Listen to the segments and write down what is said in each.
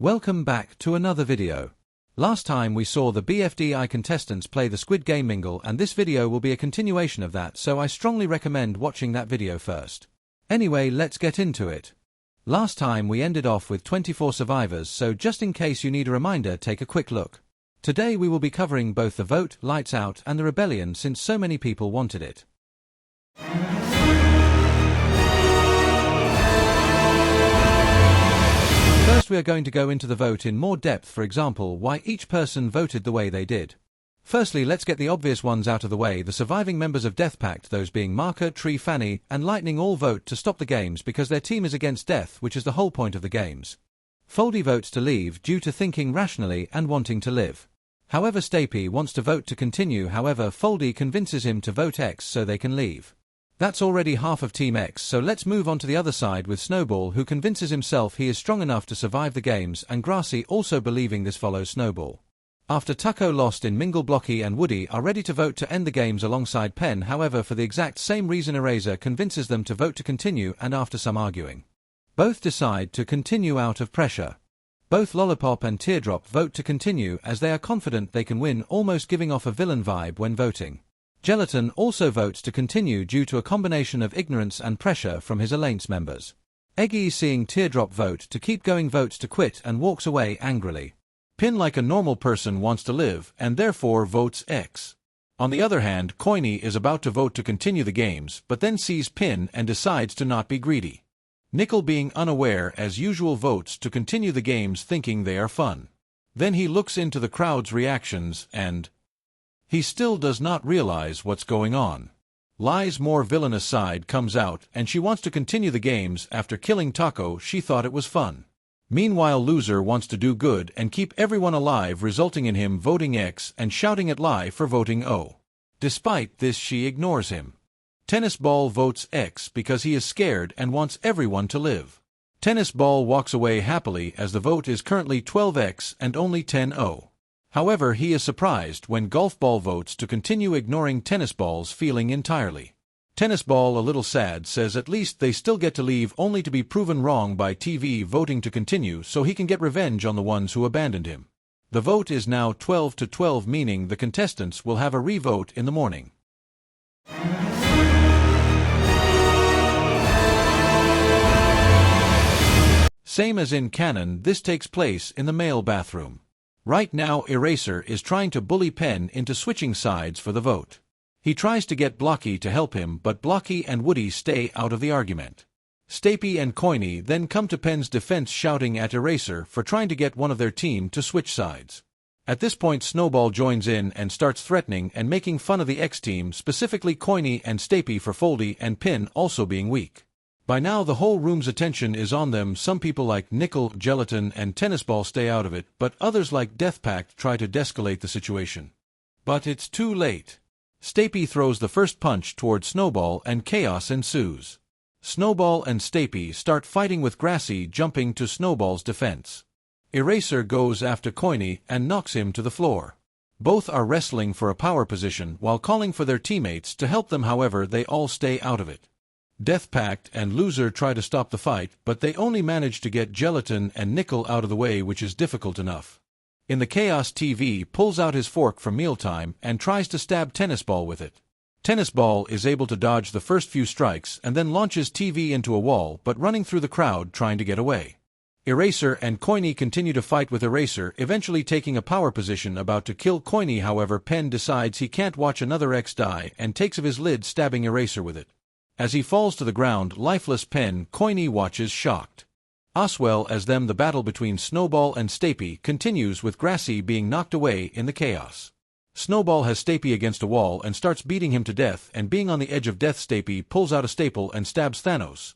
Welcome back to another video. Last time we saw the Bfdi contestants play the Squid Game mingle, and this video will be a continuation of that, so I strongly recommend watching that video first. Anyway, let's get into it. Last time we ended off with 24 survivors, so just in case you need a reminder, take a quick look. Today we will be covering both the vote, lights out, and the rebellion since so many people wanted it. First we are going to go into the vote in more depth, for example, why each person voted the way they did. Firstly, let's get the obvious ones out of the way. The surviving members of Death Pact, those being Marker, Tree, Fanny, and Lightning, all vote to stop the games because their team is against death, which is the whole point of the games. Bfdi votes to leave due to thinking rationally and wanting to live. However, Stapy wants to vote to continue, however Bfdi convinces him to vote X so they can leave. That's already half of Team X, so let's move on to the other side with Snowball, who convinces himself he is strong enough to survive the games, and Grassy also believing this follows Snowball. After Tucko, Lost in Mingle, Blocky and Woody are ready to vote to end the games alongside Pen, however for the exact same reason Eraser convinces them to vote to continue, and after some arguing, both decide to continue out of pressure. Both Lollipop and Teardrop vote to continue as they are confident they can win, almost giving off a villain vibe when voting. Gelatin also votes to continue due to a combination of ignorance and pressure from his alliance members. Eggy, seeing Teardrop vote to keep going, votes to quit and walks away angrily. Pin, like a normal person, wants to live and therefore votes X. On the other hand, Coiny is about to vote to continue the games, but then sees Pin and decides to not be greedy. Nickel, being unaware as usual, votes to continue the games thinking they are fun. Then he looks into the crowd's reactions and he still does not realize what's going on. Lie's more villainous side comes out and she wants to continue the games after killing Taco. She thought it was fun. Meanwhile, Loser wants to do good and keep everyone alive, resulting in him voting X and shouting at Lie for voting O. Despite this, she ignores him. Tennis Ball votes X because he is scared and wants everyone to live. Tennis Ball walks away happily as the vote is currently 12X and only 10-0. However, he is surprised when Golf Ball votes to continue, ignoring Tennis Ball's feeling entirely. Tennis Ball, a little sad, says at least they still get to leave, only to be proven wrong by TV voting to continue so he can get revenge on the ones who abandoned him. The vote is now 12-12, meaning the contestants will have a re-vote in the morning. Same as in canon, this takes place in the male bathroom. Right now, Eraser is trying to bully Pen into switching sides for the vote. He tries to get Blocky to help him, but Blocky and Woody stay out of the argument. Stapy and Coiny then come to Pen's defense, shouting at Eraser for trying to get one of their team to switch sides. At this point, Snowball joins in and starts threatening and making fun of the X team, specifically Coiny and Stapy, for Bfdi and Pin also being weak. By now the whole room's attention is on them. Some people like Nickel, Gelatin, and Tennis Ball stay out of it, but others like Death Pact try to de-escalate the situation. But it's too late. Stapy throws the first punch toward Snowball and chaos ensues. Snowball and Stapy start fighting, with Grassy jumping to Snowball's defense. Eraser goes after Coiny and knocks him to the floor. Both are wrestling for a power position while calling for their teammates to help them, however they all stay out of it. Death Pact and Loser try to stop the fight, but they only manage to get Gelatin and Nickel out of the way, which is difficult enough. In the chaos, TV pulls out his fork from mealtime and tries to stab Tennis Ball with it. Tennis Ball is able to dodge the first few strikes and then launches TV into a wall, but running through the crowd trying to get away. Eraser and Coiny continue to fight, with Eraser eventually taking a power position about to kill Coiny. However, Pen decides he can't watch another X die and takes of his lid, stabbing Eraser with it. As he falls to the ground, lifeless Pen, Coiny watches shocked. As well as them, the battle between Snowball and Stapy continues, with Grassy being knocked away in the chaos. Snowball has Stapy against a wall and starts beating him to death, and being on the edge of death, Stapy pulls out a staple and stabs Thanos.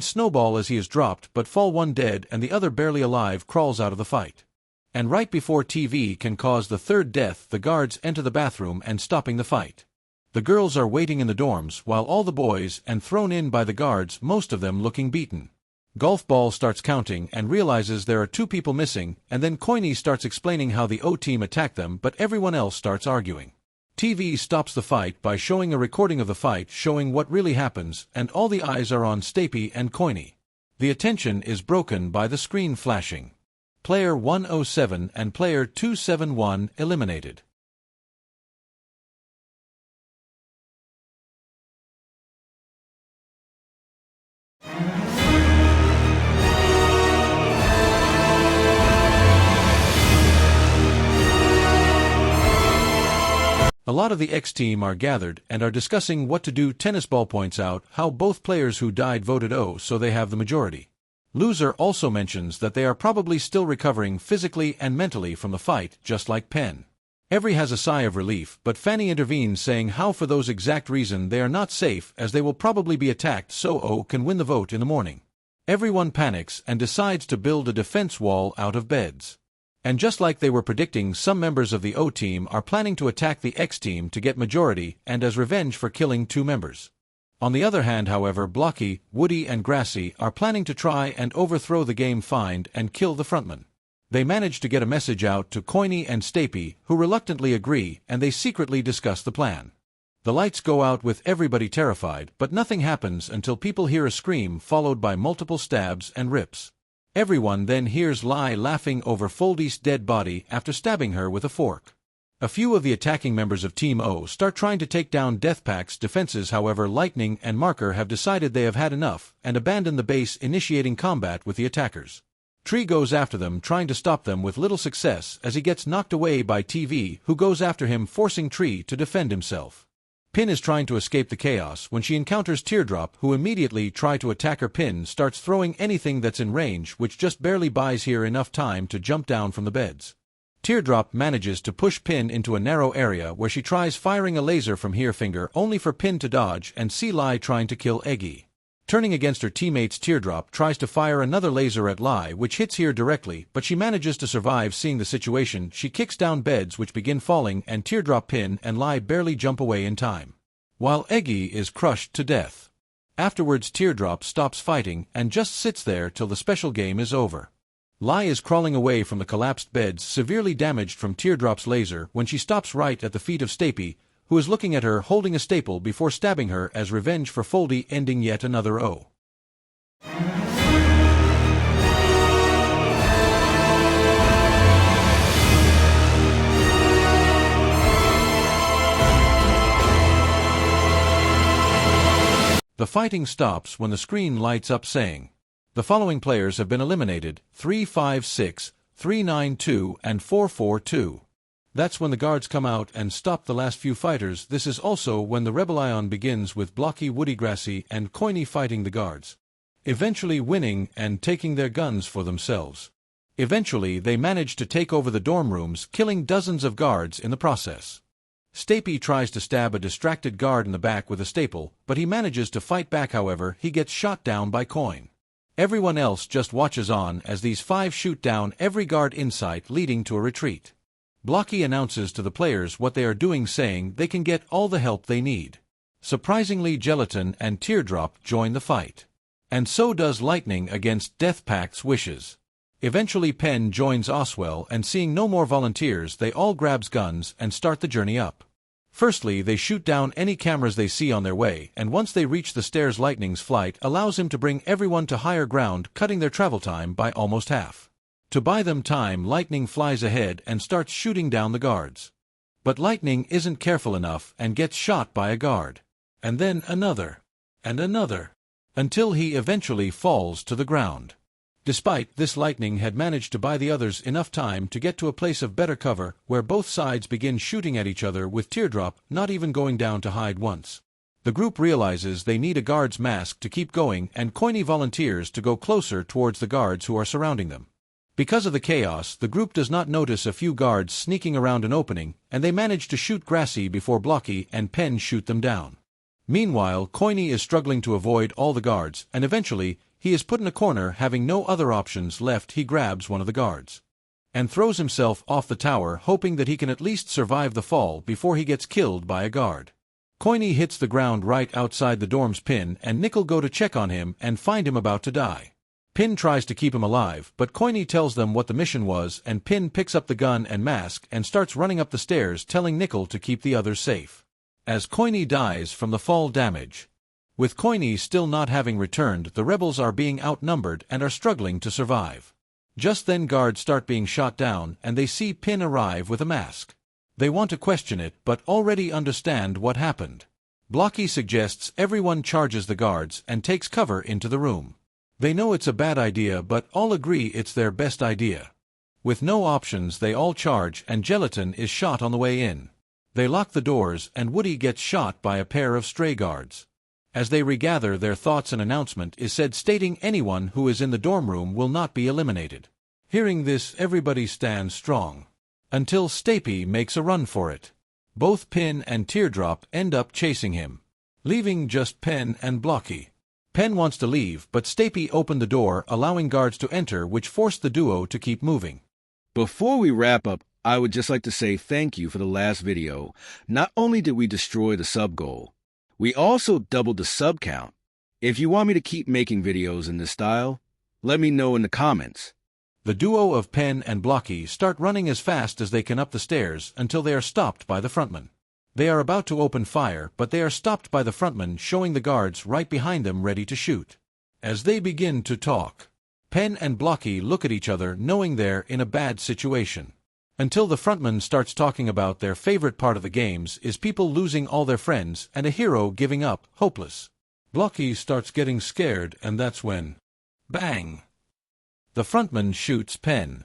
Snowball, as he is dropped, but fall one dead and the other barely alive crawls out of the fight. And right before TV can cause the third death, the guards enter the bathroom and stopping the fight. The girls are waiting in the dorms while all the boys and thrown in by the guards, most of them looking beaten. Golf Ball starts counting and realizes there are 2 people missing, and then Coiny starts explaining how the O team attacked them, but everyone else starts arguing. TV stops the fight by showing a recording of the fight showing what really happens, and all the eyes are on Stapy and Coiny. The attention is broken by the screen flashing. player 107 and player 271 eliminated. A lot of the X team are gathered and are discussing what to do. Tennis Ball points out how both players who died voted O, so they have the majority. Loser also mentions that they are probably still recovering physically and mentally from the fight, just like Penn. Every has a sigh of relief, but Fanny intervenes saying how for those exact reason they are not safe as they will probably be attacked, so O can win the vote in the morning. Everyone panics and decides to build a defense wall out of beds. And just like they were predicting, some members of the O team are planning to attack the X team to get majority and as revenge for killing 2 members. On the other hand, however, Blocky, Woody and Grassy are planning to try and overthrow the game, find and kill the frontman. They manage to get a message out to Coiny and Stapy, who reluctantly agree, and they secretly discuss the plan. The lights go out with everybody terrified, but nothing happens until people hear a scream followed by multiple stabs and rips. Everyone then hears Lai laughing over Foldy's dead body after stabbing her with a fork. A few of the attacking members of Team O start trying to take down Deathpack's defenses, however Lightning and Marker have decided they have had enough and abandon the base, initiating combat with the attackers. Tree goes after them, trying to stop them with little success as he gets knocked away by TV, who goes after him, forcing Tree to defend himself. Pin is trying to escape the chaos when she encounters Teardrop, who immediately try to attack her. Pin starts throwing anything that's in range, which just barely buys her enough time to jump down from the beds. Teardrop manages to push Pin into a narrow area where she tries firing a laser from her finger, only for Pin to dodge and see Lai trying to kill Eggy. Turning against her teammates, Teardrop tries to fire another laser at Lai, which hits her directly, but she manages to survive. Seeing the situation, she kicks down beds which begin falling, and Teardrop, Pin and Lai barely jump away in time, while Eggy is crushed to death. Afterwards, Teardrop stops fighting and just sits there till the special game is over. Lai is crawling away from the collapsed beds, severely damaged from Teardrop's laser, when she stops right at the feet of Stapy, who is looking at her holding a staple before stabbing her as revenge for Foldy, ending yet another O. The fighting stops when the screen lights up saying, "The following players have been eliminated: 356, 392 and 442. That's when the guards come out and stop the last few fighters. This is also when the rebellion begins, with Blocky, Woody, Grassy and Coiny fighting the guards, eventually winning and taking their guns for themselves. Eventually they manage to take over the dorm rooms, killing dozens of guards in the process. Stapy tries to stab a distracted guard in the back with a staple, but he manages to fight back. However, he gets shot down by Coin. Everyone else just watches on as these 5 shoot down every guard in sight, leading to a retreat. Blocky announces to the players what they are doing, saying they can get all the help they need. Surprisingly, Gelatin and Teardrop join the fight. And so does Lightning against Deathpack's wishes. Eventually Penn joins Oswell, and seeing no more volunteers, they all grabs guns and start the journey up. Firstly, they shoot down any cameras they see on their way, and once they reach the stairs, Lightning's flight allows him to bring everyone to higher ground, cutting their travel time by almost half. To buy them time, Lightning flies ahead and starts shooting down the guards. But Lightning isn't careful enough and gets shot by a guard. And then another. And another. Until he eventually falls to the ground. Despite this, Lightning had managed to buy the others enough time to get to a place of better cover, where both sides begin shooting at each other, with Teardrop not even going down to hide once. The group realizes they need a guard's mask to keep going, and Coiny volunteers to go closer towards the guards who are surrounding them. Because of the chaos, the group does not notice a few guards sneaking around an opening, and they manage to shoot Grassy before Blocky and Penn shoot them down. Meanwhile, Coiny is struggling to avoid all the guards, and eventually, he is put in a corner. Having no other options left, he grabs one of the guards and throws himself off the tower, hoping that he can at least survive the fall before he gets killed by a guard. Coiny hits the ground right outside the dorms. Pin and Nickel go to check on him and find him about to die. Pin tries to keep him alive, but Coiny tells them what the mission was, and Pin picks up the gun and mask and starts running up the stairs, telling Nickel to keep the others safe, as Coiny dies from the fall damage. With Coiny still not having returned, the rebels are being outnumbered and are struggling to survive. Just then guards start being shot down and they see Pin arrive with a mask. They want to question it but already understand what happened. Blocky suggests everyone charges the guards and takes cover into the room. They know it's a bad idea but all agree it's their best idea. With no options they all charge and Gelatin is shot on the way in. They lock the doors and Woody gets shot by a pair of stray guards. As they regather their thoughts, an announcement is said stating anyone who is in the dorm room will not be eliminated. Hearing this, everybody stands strong. Until Stapy makes a run for it. Both Pin and Teardrop end up chasing him, leaving just Pen and Blocky. Pen wants to leave, but Stapy opened the door, allowing guards to enter, which forced the duo to keep moving. Before we wrap up, I would just like to say thank you for the last video. Not only did we destroy the sub goal, we also doubled the sub count. If you want me to keep making videos in this style, let me know in the comments. The duo of Pen and Blocky start running as fast as they can up the stairs until they are stopped by the frontman. They are about to open fire, but they are stopped by the frontman, showing the guards right behind them ready to shoot. As they begin to talk, Pen and Blocky look at each other knowing they're in a bad situation. Until the frontman starts talking about their favorite part of the games is people losing all their friends and a hero giving up, hopeless. Blocky starts getting scared and that's when, bang! The frontman shoots Pen.